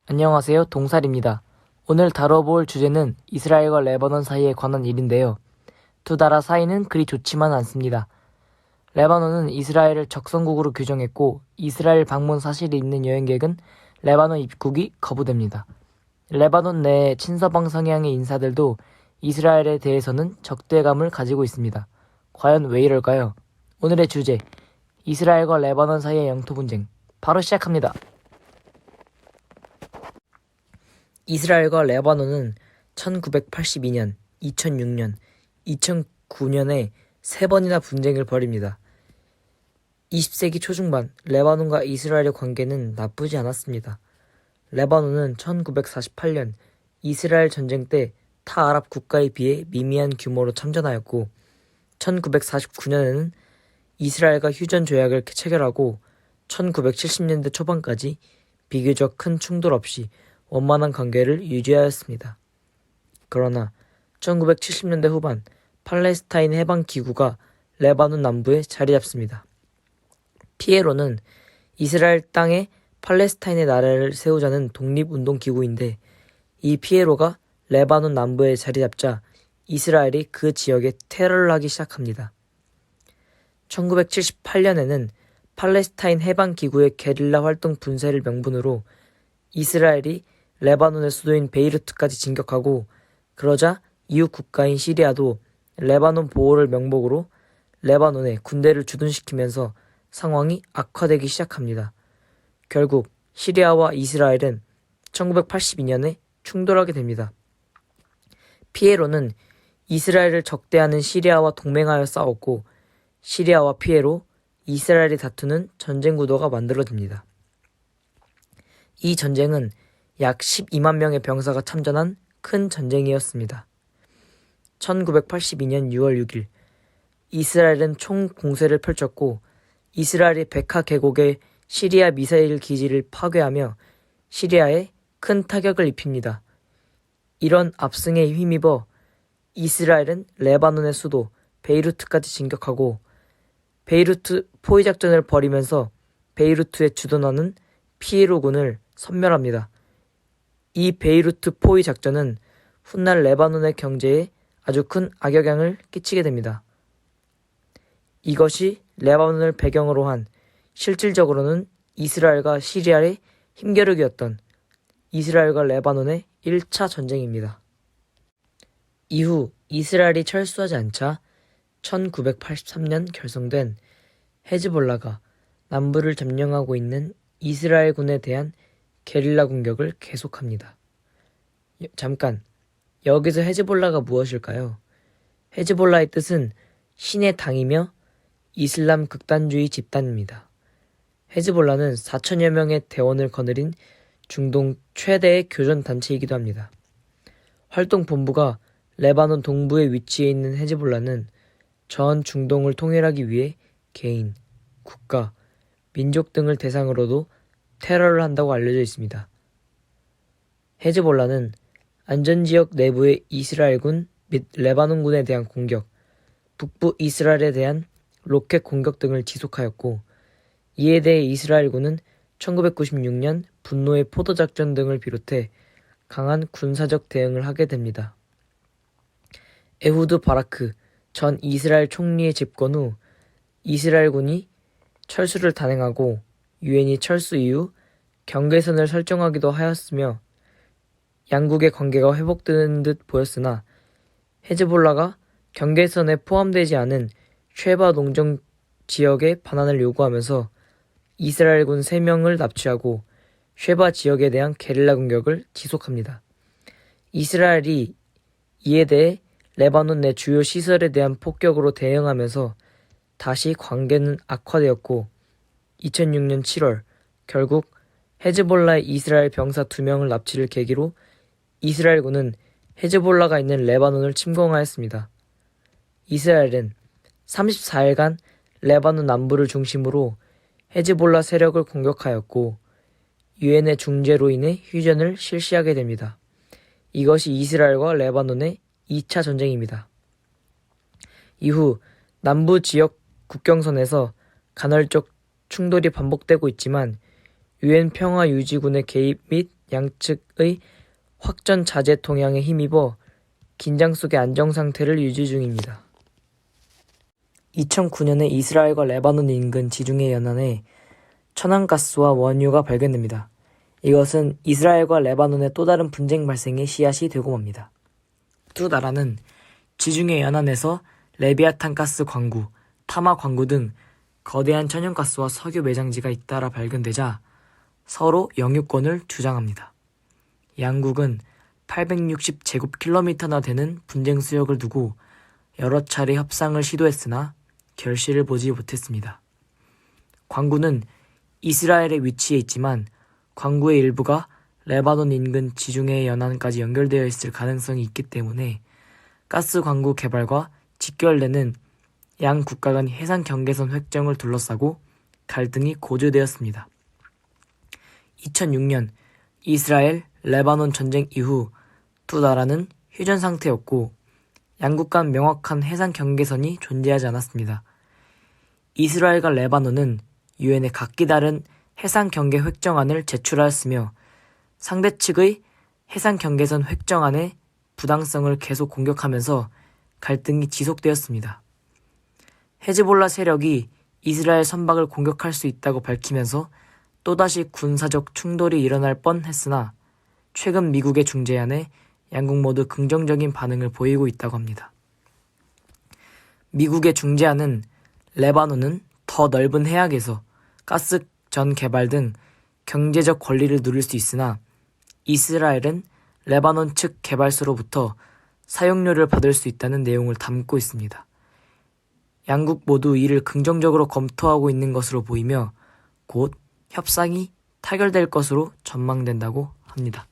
안녕하세요. 동살입니다. 오늘 다뤄볼 주제는 이스라엘과 레바논 사이에 관한 일인데요. 두 나라 사이는 그리 좋지만 않습니다. 레바논은 이스라엘을 적성국으로 규정했고 이스라엘 방문 사실이 있는 여행객은 레바논 입국이 거부됩니다. 레바논 내 친서방 성향의 인사들도 이스라엘에 대해서는 적대감을 가지고 있습니다. 과연 왜 이럴까요? 오늘의 주제, 이스라엘과 레바논 사이의 영토 분쟁, 바로 시작합니다. 이스라엘과 레바논은 1982년, 2006년, 2009년에 세 번이나 분쟁을 벌입니다. 20세기 초중반 레바논과 이스라엘의 관계는 나쁘지 않았습니다. 레바논은 1948년 이스라엘 전쟁 때 타 아랍 국가에 비해 미미한 규모로 참전하였고 1949년에는 이스라엘과 휴전 조약을 체결하고 1970년대 초반까지 비교적 큰 충돌 없이 원만한 관계를 유지하였습니다. 그러나 1970년대 후반 팔레스타인 해방기구가 레바논 남부에 자리 잡습니다. 피에로는 이스라엘 땅에 팔레스타인의 나라를 세우자는 독립운동기구인데 이 피에로가 레바논 남부에 자리 잡자 이스라엘이 그 지역에 테러를 하기 시작합니다. 1978년에는 팔레스타인 해방기구의 게릴라 활동 분쇄를 명분으로 이스라엘이 레바논의 수도인 베이루트까지 진격하고 그러자 이웃 국가인 시리아도 레바논 보호를 명목으로 레바논에 군대를 주둔시키면서 상황이 악화되기 시작합니다. 결국 시리아와 이스라엘은 1982년에 충돌하게 됩니다. 피에로는 이스라엘을 적대하는 시리아와 동맹하여 싸웠고 시리아와 피에로, 이스라엘이 다투는 전쟁 구도가 만들어집니다. 이 전쟁은 약 12만 명의 병사가 참전한 큰 전쟁이었습니다. 1982년 6월 6일 이스라엘은 총공세를 펼쳤고 이스라엘이 베카 계곡의 시리아 미사일 기지를 파괴하며 시리아에 큰 타격을 입힙니다. 이런 압승에 힘입어 이스라엘은 레바논의 수도 베이루트까지 진격하고 베이루트 포위작전을 벌이면서 베이루트에 주둔하는 피에로군을 섬멸합니다. 이 베이루트 포위 작전은 훗날 레바논의 경제에 아주 큰 악영향을 끼치게 됩니다. 이것이 레바논을 배경으로 한 실질적으로는 이스라엘과 시리아의 힘겨루기였던 이스라엘과 레바논의 1차 전쟁입니다. 이후 이스라엘이 철수하지 않자 1983년 결성된 헤즈볼라가 남부를 점령하고 있는 이스라엘군에 대한 게릴라 공격을 계속합니다. 잠깐, 여기서 헤즈볼라가 무엇일까요? 헤즈볼라의 뜻은 신의 당이며 이슬람 극단주의 집단입니다. 헤즈볼라는 4천여 명의 대원을 거느린 중동 최대의 교전단체이기도 합니다. 활동 본부가 레바논 동부에 위치해 있는 헤즈볼라는 전 중동을 통일하기 위해 개인, 국가, 민족 등을 대상으로도 테러를 한다고 알려져 있습니다. 헤즈볼라는 안전지역 내부의 이스라엘군 및 레바논군에 대한 공격, 북부 이스라엘에 대한 로켓 공격 등을 지속하였고 이에 대해 이스라엘군은 1996년 분노의 포도작전 등을 비롯해 강한 군사적 대응을 하게 됩니다. 에후드 바라크 전 이스라엘 총리의 집권 후 이스라엘군이 철수를 단행하고 유엔이 철수 이후 경계선을 설정하기도 하였으며 양국의 관계가 회복되는 듯 보였으나 헤즈볼라가 경계선에 포함되지 않은 쉐바 농정 지역의 반환을 요구하면서 이스라엘군 3명을 납치하고 쉐바 지역에 대한 게릴라 공격을 지속합니다. 이스라엘이 이에 대해 레바논 내 주요 시설에 대한 폭격으로 대응하면서 다시 관계는 악화되었고 2006년 7월 결국 헤즈볼라의 이스라엘 병사 2명을 납치를 계기로 이스라엘군은 헤즈볼라가 있는 레바논을 침공하였습니다. 이스라엘은 34일간 레바논 남부를 중심으로 헤즈볼라 세력을 공격하였고 유엔의 중재로 인해 휴전을 실시하게 됩니다. 이것이 이스라엘과 레바논의 2차 전쟁입니다. 이후 남부 지역 국경선에서 간헐적 충돌이 반복되고 있지만 유엔 평화유지군의 개입 및 양측의 확전 자제 동향에 힘입어 긴장 속의 안정 상태를 유지 중입니다. 2009년에 이스라엘과 레바논 인근 지중해 연안에 천연가스와 원유가 발견됩니다. 이것은 이스라엘과 레바논의 또 다른 분쟁 발생의 씨앗이 되고 맙니다. 두 나라는 지중해 연안에서 레비아탄 가스 광구, 타마 광구 등 거대한 천연가스와 석유 매장지가 잇따라 발견되자 서로 영유권을 주장합니다. 양국은 860제곱킬로미터나 되는 분쟁 수역을 두고 여러 차례 협상을 시도했으나 결실을 보지 못했습니다. 광구는 이스라엘에 위치해 있지만 광구의 일부가 레바논 인근 지중해 연안까지 연결되어 있을 가능성이 있기 때문에 가스 광구 개발과 직결되는 양 국가 간 해상 경계선 획정을 둘러싸고 갈등이 고조되었습니다. 2006년 이스라엘, 레바논 전쟁 이후 두 나라는 휴전 상태였고 양국 간 명확한 해상 경계선이 존재하지 않았습니다. 이스라엘과 레바논은 유엔에 각기 다른 해상 경계 획정안을 제출하였으며 상대 측의 해상 경계선 획정안의 부당성을 계속 공격하면서 갈등이 지속되었습니다. 헤즈볼라 세력이 이스라엘 선박을 공격할 수 있다고 밝히면서 또다시 군사적 충돌이 일어날 뻔했으나 최근 미국의 중재안에 양국 모두 긍정적인 반응을 보이고 있다고 합니다. 미국의 중재안은 레바논은 더 넓은 해역에서 가스 전 개발 등 경제적 권리를 누릴 수 있으나 이스라엘은 레바논 측 개발소로부터 사용료를 받을 수 있다는 내용을 담고 있습니다. 양국 모두 이를 긍정적으로 검토하고 있는 것으로 보이며 곧 협상이 타결될 것으로 전망된다고 합니다.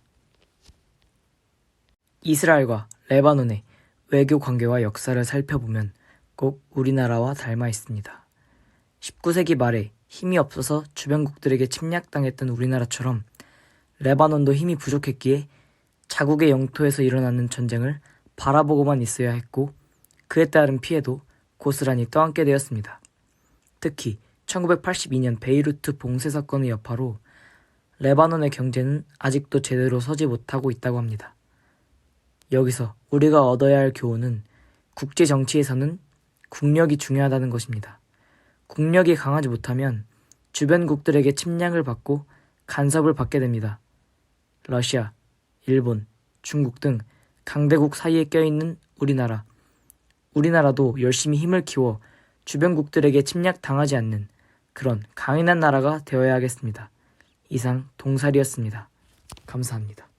이스라엘과 레바논의 외교 관계와 역사를 살펴보면 꼭 우리나라와 닮아 있습니다. 19세기 말에 힘이 없어서 주변국들에게 침략당했던 우리나라처럼 레바논도 힘이 부족했기에 자국의 영토에서 일어나는 전쟁을 바라보고만 있어야 했고 그에 따른 피해도 고스란히 떠안게 되었습니다. 특히 1982년 베이루트 봉쇄 사건의 여파로 레바논의 경제는 아직도 제대로 서지 못하고 있다고 합니다. 여기서 우리가 얻어야 할 교훈은 국제 정치에서는 국력이 중요하다는 것입니다. 국력이 강하지 못하면 주변국들에게 침략을 받고 간섭을 받게 됩니다. 러시아, 일본, 중국 등 강대국 사이에 껴있는 우리나라도 열심히 힘을 키워 주변국들에게 침략당하지 않는 그런 강인한 나라가 되어야 하겠습니다. 이상 동살이었습니다. 감사합니다.